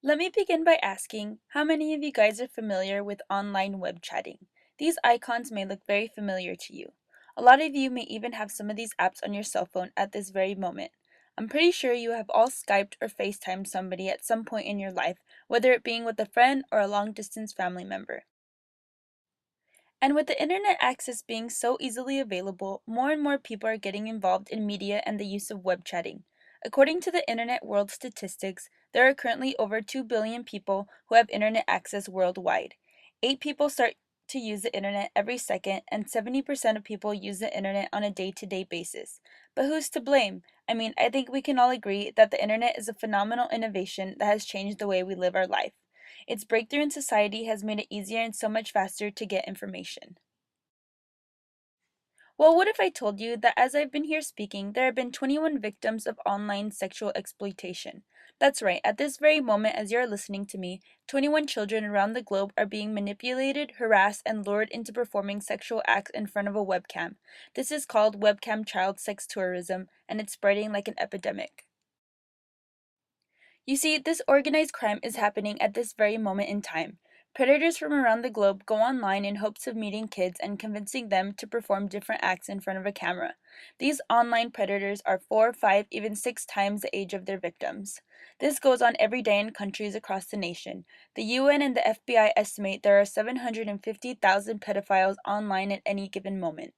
Let me begin by asking, how many of you guys are familiar with online web chatting? These icons may look very familiar to you. A lot of you may even have some of these apps on your cell phone at this very moment. I'm pretty sure you have all Skyped or FaceTimed somebody at some point in your life, whether it being with a friend or a long-distance family member. And with the internet access being so easily available, more and more people are getting involved in media and the use of web chatting. According to the Internet World Statistics, there are currently over 2 billion people who have internet access worldwide. 8 people start to use the internet every second, and 70% of people use the internet on a day-to-day basis. But who's to blame? I think we can all agree that the internet is a phenomenal innovation that has changed the way we live our life. Its breakthrough in society has made it easier and so much faster to get information. Well, what if I told you that as I've been here speaking, there have been 21 victims of online sexual exploitation? That's right, at this very moment, as you're listening to me, 21 children around the globe are being manipulated, harassed, and lured into performing sexual acts in front of a webcam. This is called webcam child sex tourism, and it's spreading like an epidemic. You see, this organized crime is happening at this very moment in time. Predators from around the globe go online in hopes of meeting kids and convincing them to perform different acts in front of a camera. These online predators are 4, 5, even 6 times the age of their victims. This goes on every day in countries across the nation. The UN and the FBI estimate there are 750,000 pedophiles online at any given moment.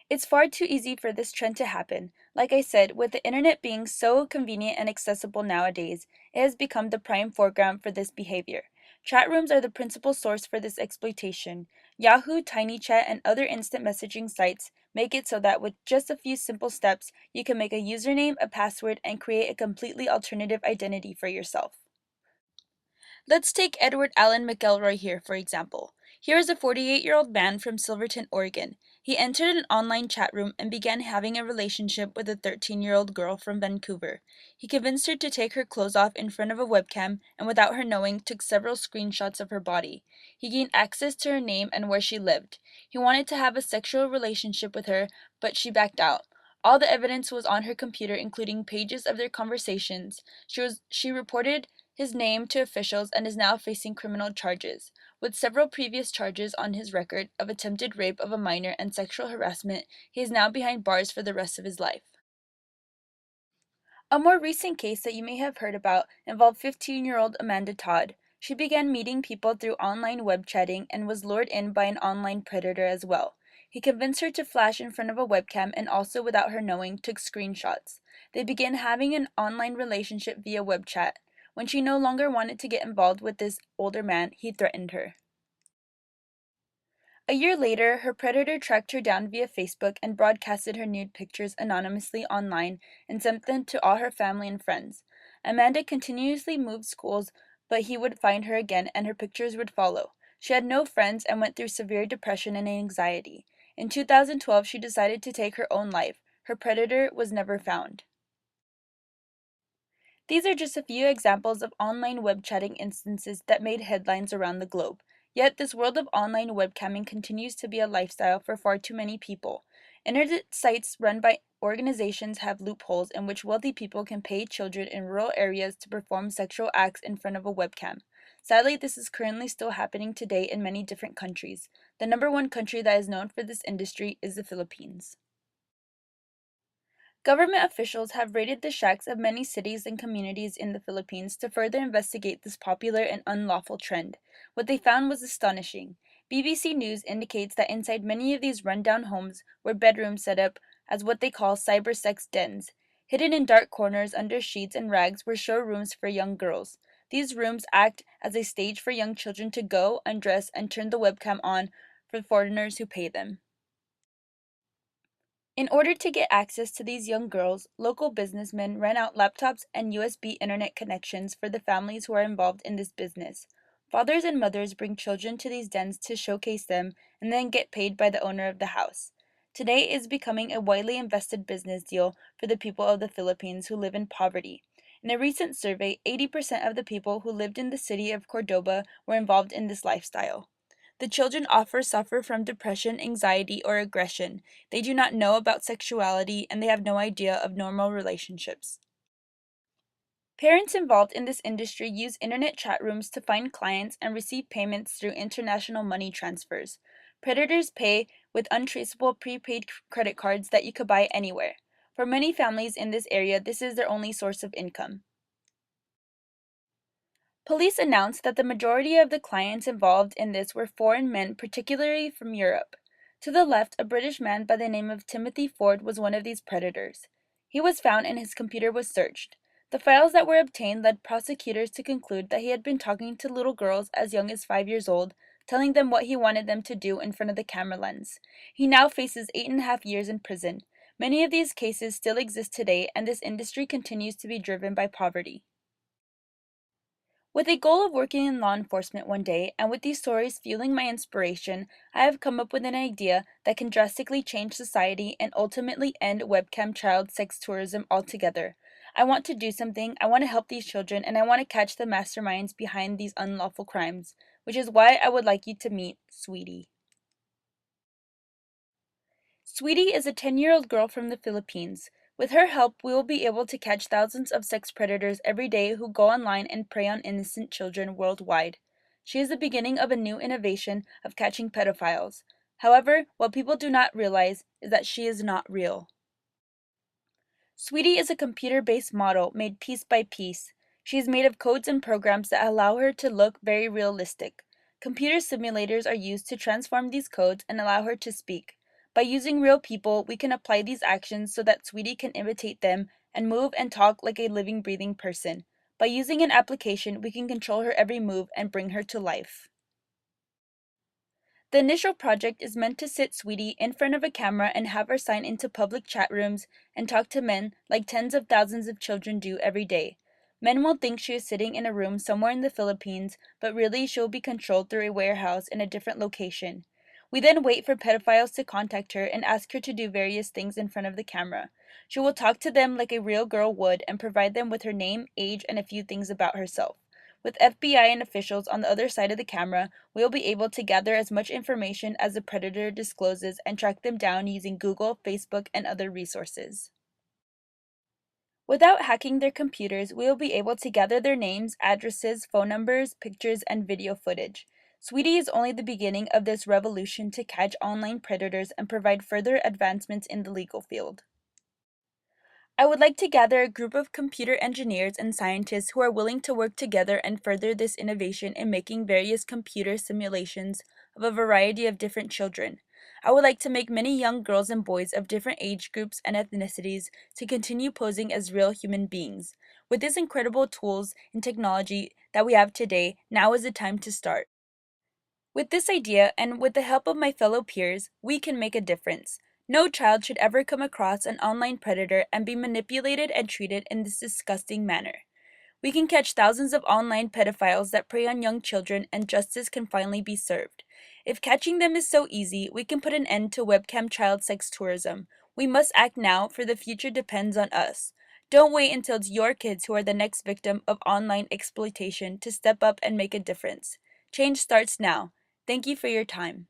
It's far too easy for this trend to happen. Like I said, with the internet being so convenient and accessible nowadays, it has become the prime foreground for this behavior. Chat rooms are the principal source for this exploitation. Yahoo, TinyChat, and other instant messaging sites make it so that with just a few simple steps, you can make a username, a password, and create a completely alternative identity for yourself. Let's take Edward Allen McElroy here, for example. Here is a 48-year-old man from Silverton, Oregon. He entered an online chat room and began having a relationship with a 13-year-old girl from Vancouver. He convinced her to take her clothes off in front of a webcam and without her knowing took several screenshots of her body. He gained access to her name and where she lived. He wanted to have a sexual relationship with her, but she backed out. All the evidence was on her computer, including pages of their conversations. She reported his name to officials and is now facing criminal charges. With several previous charges on his record of attempted rape of a minor and sexual harassment, he is now behind bars for the rest of his life. A more recent case that you may have heard about involved 15-year-old Amanda Todd. She began meeting people through online web chatting and was lured in by an online predator as well. He convinced her to flash in front of a webcam and also, without her knowing, took screenshots. They began having an online relationship via web chat. When she no longer wanted to get involved with this older man, he threatened her. A year later, her predator tracked her down via Facebook and broadcasted her nude pictures anonymously online and sent them to all her family and friends. Amanda continuously moved schools, but he would find her again and her pictures would follow. She had no friends and went through severe depression and anxiety. In 2012, she decided to take her own life. Her predator was never found. These are just a few examples of online web chatting instances that made headlines around the globe. Yet, this world of online webcamming continues to be a lifestyle for far too many people. Internet sites run by organizations have loopholes in which wealthy people can pay children in rural areas to perform sexual acts in front of a webcam. Sadly, this is currently still happening today in many different countries. The number one country that is known for this industry is the Philippines. Government officials have raided the shacks of many cities and communities in the Philippines to further investigate this popular and unlawful trend. What they found was astonishing. BBC News indicates that inside many of these rundown homes were bedrooms set up as what they call cybersex dens. Hidden in dark corners under sheets and rags were showrooms for young girls. These rooms act as a stage for young children to go, undress, and turn the webcam on for foreigners who pay them. In order to get access to these young girls, local businessmen rent out laptops and USB internet connections for the families who are involved in this business. Fathers and mothers bring children to these dens to showcase them and then get paid by the owner of the house. Today it is becoming a widely invested business deal for the people of the Philippines who live in poverty. In a recent survey, 80% of the people who lived in the city of Cordoba were involved in this lifestyle. The children often suffer from depression, anxiety, or aggression. They do not know about sexuality and they have no idea of normal relationships. Parents involved in this industry use internet chat rooms to find clients and receive payments through international money transfers. Predators pay with untraceable prepaid credit cards that you could buy anywhere. For many families in this area, this is their only source of income. Police announced that the majority of the clients involved in this were foreign men, particularly from Europe. To the left, a British man by the name of Timothy Ford was one of these predators. He was found and his computer was searched. The files that were obtained led prosecutors to conclude that he had been talking to little girls as young as 5 years old, telling them what he wanted them to do in front of the camera lens. He now faces 8.5 years in prison. Many of these cases still exist today, and this industry continues to be driven by poverty. With a goal of working in law enforcement one day, and with these stories fueling my inspiration, I have come up with an idea that can drastically change society and ultimately end webcam child sex tourism altogether. I want to do something, I want to help these children, and I want to catch the masterminds behind these unlawful crimes, which is why I would like you to meet Sweetie. Sweetie is a 10-year-old girl from the Philippines. With her help, we will be able to catch thousands of sex predators every day who go online and prey on innocent children worldwide. She is the beginning of a new innovation of catching pedophiles. However, what people do not realize is that she is not real. Sweetie is a computer-based model made piece by piece. She is made of codes and programs that allow her to look very realistic. Computer simulators are used to transform these codes and allow her to speak. By using real people, we can apply these actions so that Sweetie can imitate them and move and talk like a living, breathing person. By using an application, we can control her every move and bring her to life. The initial project is meant to sit Sweetie in front of a camera and have her sign into public chat rooms and talk to men like tens of thousands of children do every day. Men will think she is sitting in a room somewhere in the Philippines, but really she will be controlled through a warehouse in a different location. We then wait for pedophiles to contact her and ask her to do various things in front of the camera. She will talk to them like a real girl would and provide them with her name, age, and a few things about herself. With FBI and officials on the other side of the camera, we will be able to gather as much information as the predator discloses and track them down using Google, Facebook, and other resources. Without hacking their computers, we will be able to gather their names, addresses, phone numbers, pictures, and video footage. Sweetie is only the beginning of this revolution to catch online predators and provide further advancements in the legal field. I would like to gather a group of computer engineers and scientists who are willing to work together and further this innovation in making various computer simulations of a variety of different children. I would like to make many young girls and boys of different age groups and ethnicities to continue posing as real human beings. With these incredible tools and technology that we have today, now is the time to start. With this idea, and with the help of my fellow peers, we can make a difference. No child should ever come across an online predator and be manipulated and treated in this disgusting manner. We can catch thousands of online pedophiles that prey on young children, and justice can finally be served. If catching them is so easy, we can put an end to webcam child sex tourism. We must act now, for the future depends on us. Don't wait until it's your kids who are the next victim of online exploitation to step up and make a difference. Change starts now. Thank you for your time.